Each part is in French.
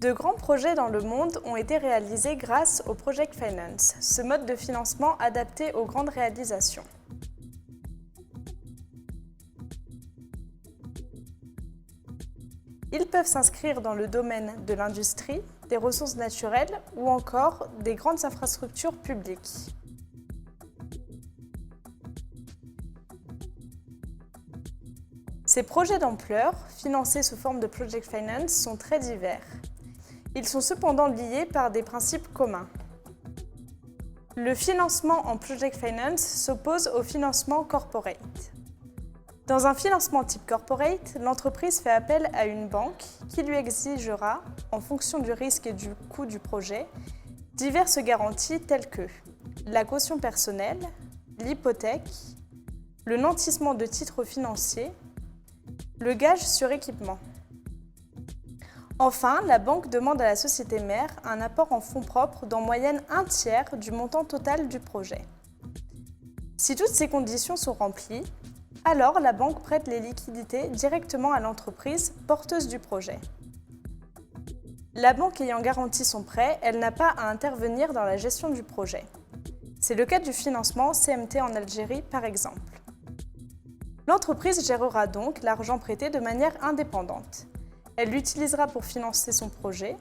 De grands projets dans le monde ont été réalisés grâce au Project Finance, ce mode de financement adapté aux grandes réalisations. Ils peuvent s'inscrire dans le domaine de l'industrie, des ressources naturelles ou encore des grandes infrastructures publiques. Ces projets d'ampleur, financés sous forme de Project Finance, sont très divers. Ils sont cependant liés par des principes communs. Le financement en Project Finance s'oppose au financement corporate. Dans un financement type corporate, l'entreprise fait appel à une banque qui lui exigera, en fonction du risque et du coût du projet, diverses garanties telles que la caution personnelle, l'hypothèque, le nantissement de titres financiers, le gage sur équipement. Enfin, la banque demande à la société mère un apport en fonds propres d'en moyenne 1/3 du montant total du projet. Si toutes ces conditions sont remplies, alors la banque prête les liquidités directement à l'entreprise porteuse du projet. La banque ayant garanti son prêt, elle n'a pas à intervenir dans la gestion du projet. C'est le cas du financement CMT en Algérie par exemple. L'entreprise gérera donc l'argent prêté de manière indépendante. Elle l'utilisera pour financer son projet,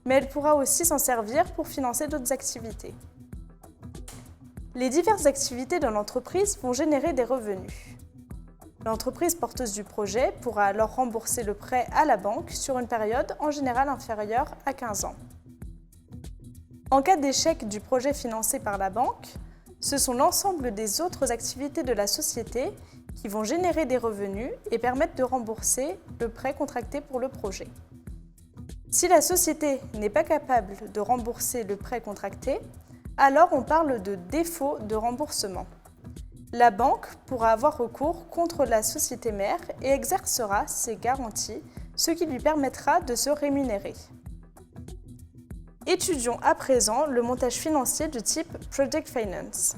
mais elle pourra aussi s'en servir pour financer d'autres activités. Les diverses activités de l'entreprise vont générer des revenus. L'entreprise porteuse du projet pourra alors rembourser le prêt à la banque sur une période en général inférieure à 15 ans. En cas d'échec du projet financé par la banque, ce sont l'ensemble des autres activités de la société qui vont générer des revenus et permettre de rembourser le prêt contracté pour le projet. Si la société n'est pas capable de rembourser le prêt contracté, alors on parle de défaut de remboursement. La banque pourra avoir recours contre la société mère et exercera ses garanties, ce qui lui permettra de se rémunérer. Étudions à présent le montage financier du type Project Finance.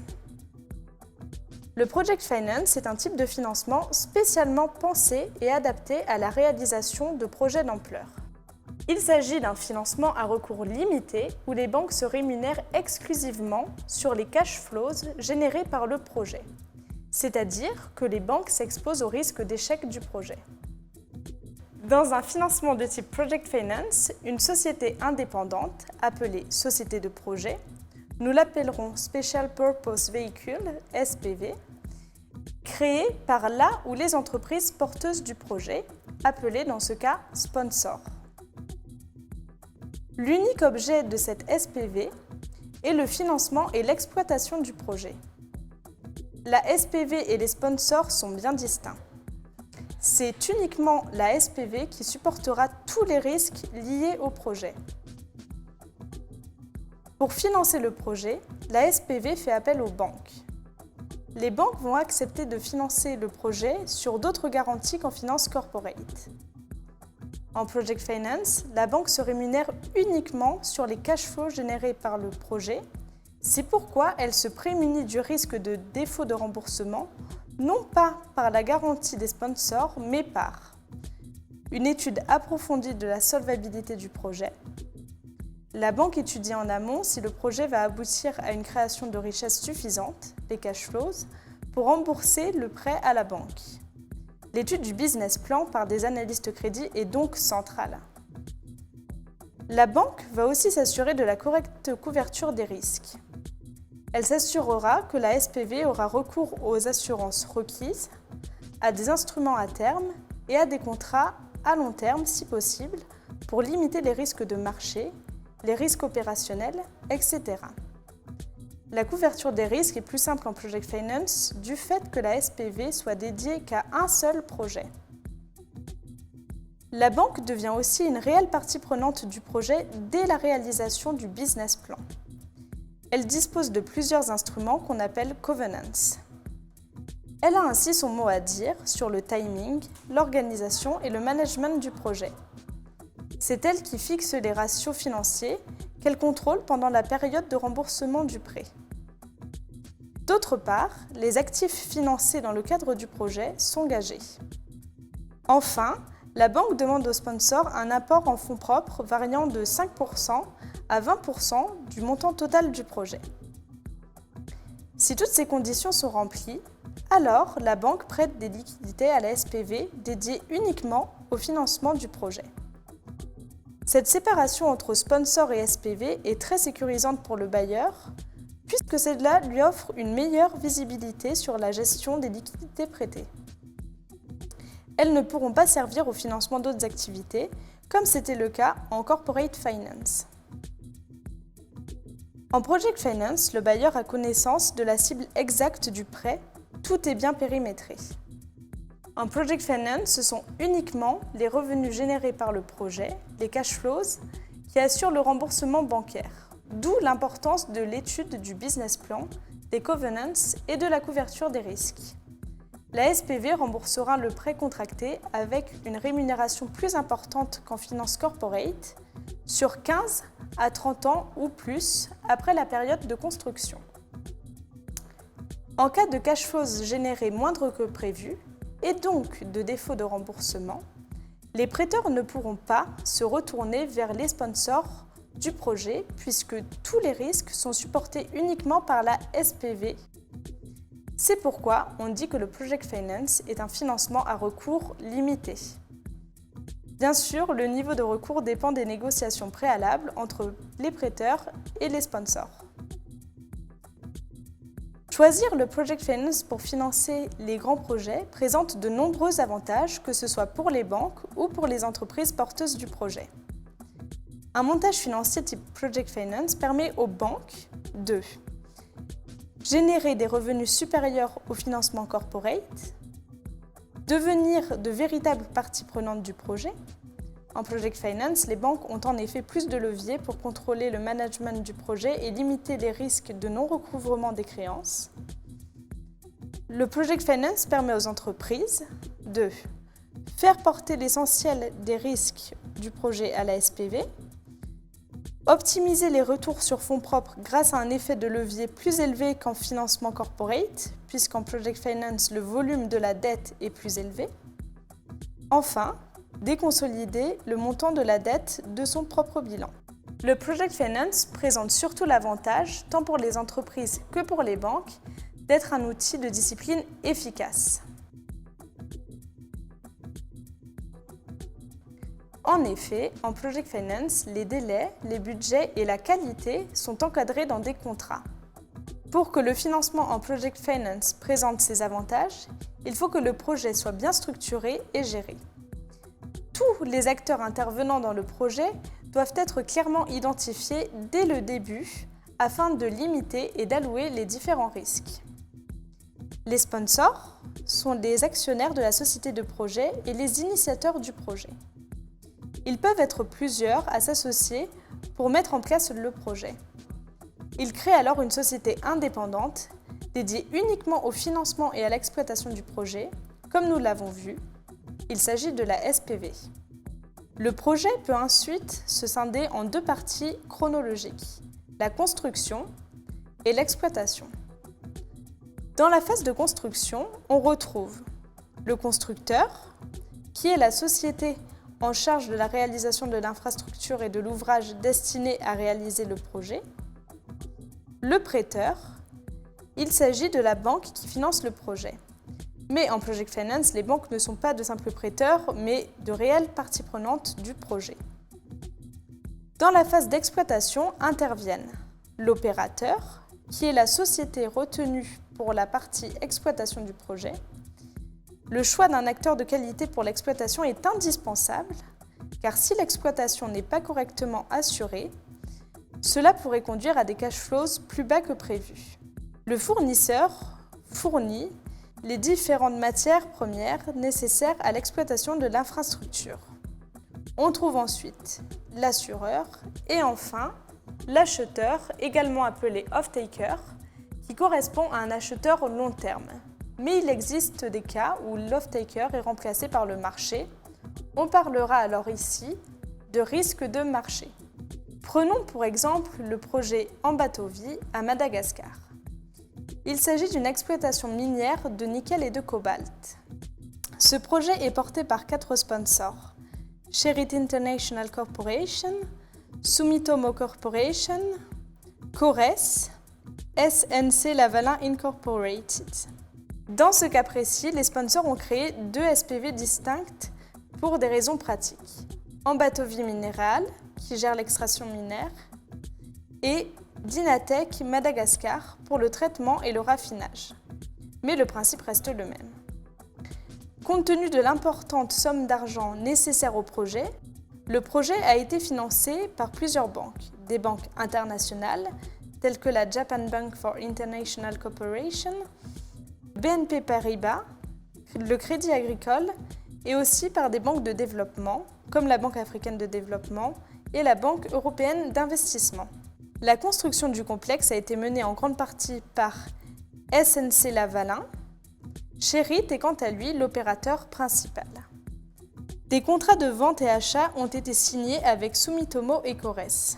Le Project Finance est un type de financement spécialement pensé et adapté à la réalisation de projets d'ampleur. Il s'agit d'un financement à recours limité où les banques se rémunèrent exclusivement sur les cash flows générés par le projet, c'est-à-dire que les banques s'exposent au risque d'échec du projet. Dans un financement de type Project Finance, une société indépendante, appelée société de projet, nous l'appellerons Special Purpose Vehicle, SPV, créée par la ou les entreprises porteuses du projet, appelées dans ce cas sponsor. L'unique objet de cette SPV est le financement et l'exploitation du projet. La SPV et les sponsors sont bien distincts. C'est uniquement la SPV qui supportera tous les risques liés au projet. Pour financer le projet, la SPV fait appel aux banques. Les banques vont accepter de financer le projet sur d'autres garanties qu'en finance corporate. En Project Finance, la banque se rémunère uniquement sur les cash flows générés par le projet. C'est pourquoi elle se prémunit du risque de défaut de remboursement, non pas par la garantie des sponsors, mais par une étude approfondie de la solvabilité du projet. La banque étudie en amont si le projet va aboutir à une création de richesse suffisante, les cash flows, pour rembourser le prêt à la banque. L'étude du business plan par des analystes crédit est donc centrale. La banque va aussi s'assurer de la correcte couverture des risques. Elle s'assurera que la SPV aura recours aux assurances requises, à des instruments à terme et à des contrats à long terme si possible pour limiter les risques de marché, les risques opérationnels, etc. La couverture des risques est plus simple en Project Finance du fait que la SPV soit dédiée qu'à un seul projet. La banque devient aussi une réelle partie prenante du projet dès la réalisation du business plan. Elle dispose de plusieurs instruments qu'on appelle covenants. Elle a ainsi son mot à dire sur le timing, l'organisation et le management du projet. C'est elle qui fixe les ratios financiers qu'elle contrôle pendant la période de remboursement du prêt. D'autre part, les actifs financés dans le cadre du projet sont gagés. Enfin, la banque demande au sponsor un apport en fonds propres variant de 5% à 20% du montant total du projet. Si toutes ces conditions sont remplies, alors la banque prête des liquidités à la SPV dédiées uniquement au financement du projet. Cette séparation entre sponsor et SPV est très sécurisante pour le bailleur, puisque cela lui offre une meilleure visibilité sur la gestion des liquidités prêtées. Elles ne pourront pas servir au financement d'autres activités, comme c'était le cas en Corporate Finance. En Project Finance, le bailleur a connaissance de la cible exacte du prêt, tout est bien périmétré. En Project Finance, ce sont uniquement les revenus générés par le projet, les cash flows, qui assurent le remboursement bancaire. D'où l'importance de l'étude du business plan, des covenants et de la couverture des risques. La SPV remboursera le prêt contracté avec une rémunération plus importante qu'en finance corporate sur 15 à 30 ans ou plus après la période de construction. En cas de cash flows générés moindre que prévu et donc de défaut de remboursement, les prêteurs ne pourront pas se retourner vers les sponsors du projet puisque tous les risques sont supportés uniquement par la SPV. C'est pourquoi on dit que le Project Finance est un financement à recours limité. Bien sûr, le niveau de recours dépend des négociations préalables entre les prêteurs et les sponsors. Choisir le Project Finance pour financer les grands projets présente de nombreux avantages, que ce soit pour les banques ou pour les entreprises porteuses du projet. Un montage financier type Project Finance permet aux banques de générer des revenus supérieurs au financement corporate, devenir de véritables parties prenantes du projet. En Project Finance, les banques ont en effet plus de leviers pour contrôler le management du projet et limiter les risques de non-recouvrement des créances. Le Project Finance permet aux entreprises de faire porter l'essentiel des risques du projet à la SPV, optimiser les retours sur fonds propres grâce à un effet de levier plus élevé qu'en financement corporate, puisqu'en Project Finance, le volume de la dette est plus élevé. Enfin, déconsolider le montant de la dette de son propre bilan. Le Project Finance présente surtout l'avantage, tant pour les entreprises que pour les banques, d'être un outil de discipline efficace. En effet, en Project Finance, les délais, les budgets et la qualité sont encadrés dans des contrats. Pour que le financement en Project Finance présente ses avantages, il faut que le projet soit bien structuré et géré. Tous les acteurs intervenant dans le projet doivent être clairement identifiés dès le début afin de limiter et d'allouer les différents risques. Les sponsors sont les actionnaires de la société de projet et les initiateurs du projet. Ils peuvent être plusieurs à s'associer pour mettre en place le projet. Ils créent alors une société indépendante dédiée uniquement au financement et à l'exploitation du projet, comme nous l'avons vu. Il s'agit de la SPV. Le projet peut ensuite se scinder en deux parties chronologiques, la construction et l'exploitation. Dans la phase de construction, on retrouve le constructeur, qui est la société en charge de la réalisation de l'infrastructure et de l'ouvrage destiné à réaliser le projet. Le prêteur, il s'agit de la banque qui finance le projet. Mais en Project Finance, les banques ne sont pas de simples prêteurs, mais de réelles parties prenantes du projet. Dans la phase d'exploitation interviennent l'opérateur, qui est la société retenue pour la partie exploitation du projet. Le choix d'un acteur de qualité pour l'exploitation est indispensable, car si l'exploitation n'est pas correctement assurée, cela pourrait conduire à des cash flows plus bas que prévu. Le fournisseur fournit les différentes matières premières nécessaires à l'exploitation de l'infrastructure. On trouve ensuite l'assureur et enfin l'acheteur, également appelé off-taker, qui correspond à un acheteur long terme. Mais il existe des cas où l'off-taker est remplacé par le marché. On parlera alors ici de risque de marché. Prenons pour exemple le projet Ambatovi à Madagascar. Il s'agit d'une exploitation minière de nickel et de cobalt. Ce projet est porté par 4 sponsors: Sherit International Corporation, Sumitomo Corporation, Cores, SNC Lavalin Incorporated. Dans ce cas précis, les sponsors ont créé 2 SPV distincts pour des raisons pratiques. Ambatovie Mineral, qui gère l'extraction minière, et Dynatech Madagascar pour le traitement et le raffinage. Mais le principe reste le même. Compte tenu de l'importante somme d'argent nécessaire au projet, le projet a été financé par plusieurs banques, des banques internationales telles que la Japan Bank for International Cooperation, BNP Paribas, le Crédit Agricole et aussi par des banques de développement comme la Banque africaine de développement et la Banque européenne d'investissement. La construction du complexe a été menée en grande partie par SNC Lavalin. Sherit est quant à lui l'opérateur principal. Des contrats de vente et achat ont été signés avec Sumitomo et Cores.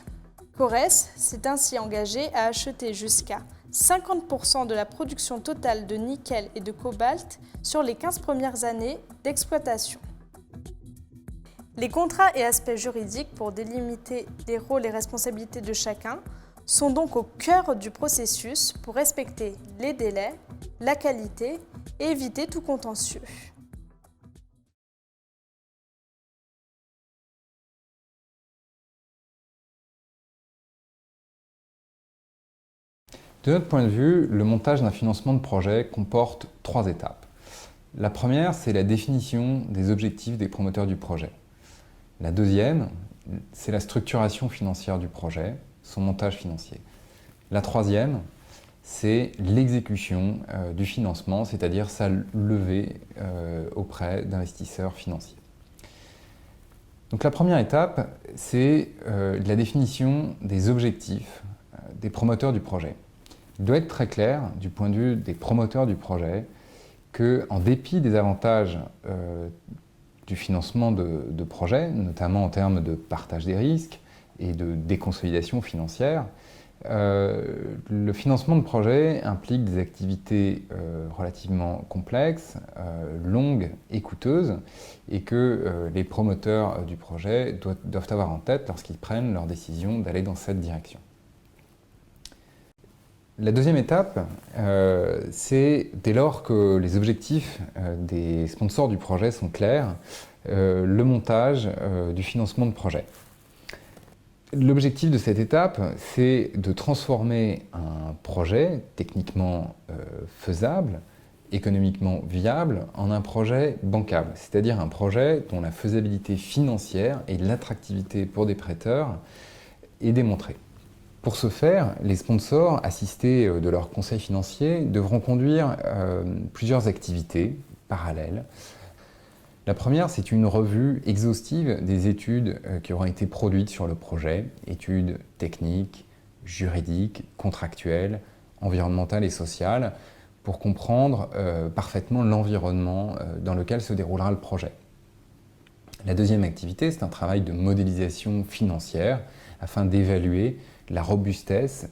Cores s'est ainsi engagé à acheter jusqu'à 50% de la production totale de nickel et de cobalt sur les 15 premières années d'exploitation. Les contrats et aspects juridiques pour délimiter les rôles et responsabilités de chacun sont donc au cœur du processus pour respecter les délais, la qualité et éviter tout contentieux. De notre point de vue, le montage d'un financement de projet comporte 3 étapes. La première, c'est la définition des objectifs des promoteurs du projet. La deuxième, c'est la structuration financière du projet, son montage financier. La troisième, c'est l'exécution du financement, c'est-à-dire sa levée auprès d'investisseurs financiers. Donc la première étape, c'est la définition des objectifs des promoteurs du projet. Il doit être très clair, du point de vue des promoteurs du projet, qu'en dépit des avantages du financement de projets, notamment en termes de partage des risques et de déconsolidation financière, le financement de projet implique des activités relativement complexes, longues et coûteuses, et que les promoteurs du projet doivent avoir en tête lorsqu'ils prennent leur décision d'aller dans cette direction. La deuxième étape, c'est dès lors que les objectifs des sponsors du projet sont clairs, le montage du financement de projet. L'objectif de cette étape, c'est de transformer un projet techniquement faisable, économiquement viable, en un projet bancable, c'est-à-dire un projet dont la faisabilité financière et l'attractivité pour des prêteurs est démontrée. Pour ce faire, les sponsors, assistés de leurs conseils financiers, devront conduire plusieurs activités parallèles. La première, c'est une revue exhaustive des études qui auront été produites sur le projet, études techniques, juridiques, contractuelles, environnementales et sociales, pour comprendre parfaitement l'environnement dans lequel se déroulera le projet. La deuxième activité, c'est un travail de modélisation financière afin d'évaluer la robustesse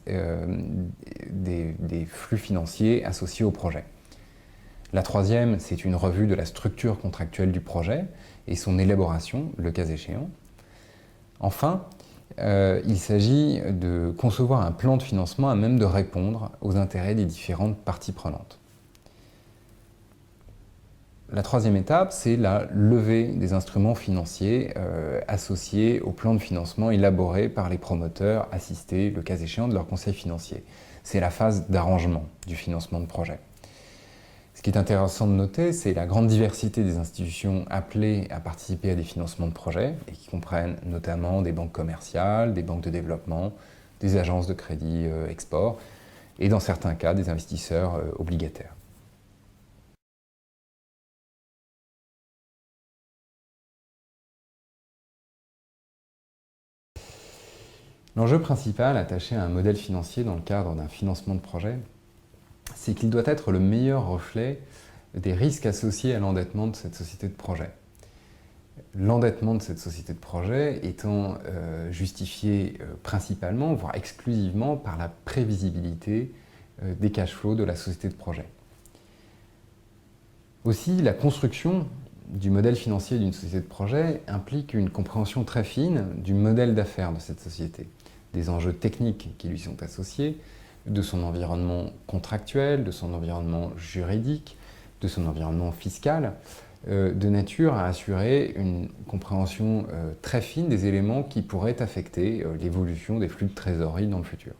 des flux financiers associés au projet. La troisième, c'est une revue de la structure contractuelle du projet et son élaboration, le cas échéant. Enfin, il s'agit de concevoir un plan de financement à même de répondre aux intérêts des différentes parties prenantes. La troisième étape, c'est la levée des instruments financiers associés au plan de financement élaboré par les promoteurs, assistés, le cas échéant, de leur conseil financier. C'est la phase d'arrangement du financement de projet. Ce qui est intéressant de noter, c'est la grande diversité des institutions appelées à participer à des financements de projet, et qui comprennent notamment des banques commerciales, des banques de développement, des agences de crédit export, et dans certains cas, des investisseurs obligataires. L'enjeu principal attaché à un modèle financier dans le cadre d'un financement de projet, c'est qu'il doit être le meilleur reflet des risques associés à l'endettement de cette société de projet. L'endettement de cette société de projet étant justifié principalement, voire exclusivement, par la prévisibilité des cash flows de la société de projet. Aussi, la construction du modèle financier d'une société de projet implique une compréhension très fine du modèle d'affaires de cette société, des enjeux techniques qui lui sont associés, de son environnement contractuel, de son environnement juridique, de son environnement fiscal, de nature à assurer une compréhension très fine des éléments qui pourraient affecter l'évolution des flux de trésorerie dans le futur.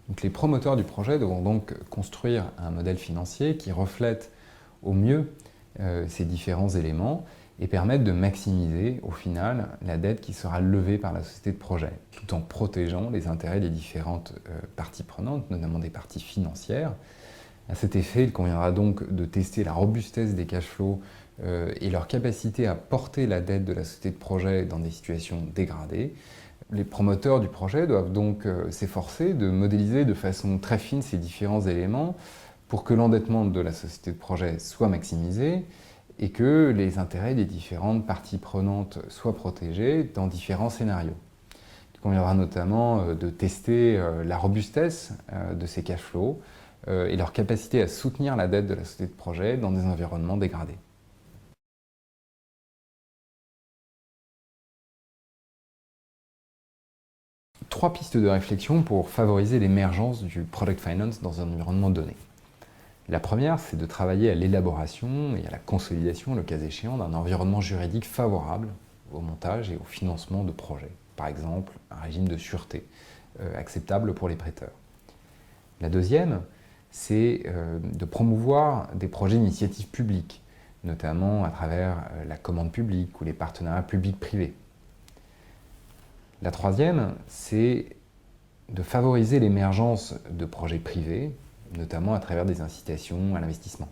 Donc les promoteurs du projet devront donc construire un modèle financier qui reflète au mieux ces différents éléments et permettre de maximiser au final la dette qui sera levée par la société de projet, tout en protégeant les intérêts des différentes parties prenantes, notamment des parties financières. À cet effet, il conviendra donc de tester la robustesse des cash flows et leur capacité à porter la dette de la société de projet dans des situations dégradées. Les promoteurs du projet doivent donc s'efforcer de modéliser de façon très fine ces différents éléments pour que l'endettement de la société de projet soit maximisé et que les intérêts des différentes parties prenantes soient protégés dans différents scénarios. Il conviendra notamment de tester la robustesse de ces cash flows et leur capacité à soutenir la dette de la société de projet dans des environnements dégradés. Trois pistes de réflexion pour favoriser l'émergence du project finance dans un environnement donné. La première, c'est de travailler à l'élaboration et à la consolidation, le cas échéant, d'un environnement juridique favorable au montage et au financement de projets. Par exemple, un régime de sûreté acceptable pour les prêteurs. La deuxième, c'est de promouvoir des projets d'initiative publique, notamment à travers la commande publique ou les partenariats publics-privés. La troisième, c'est de favoriser l'émergence de projets privés, notamment à travers des incitations à l'investissement.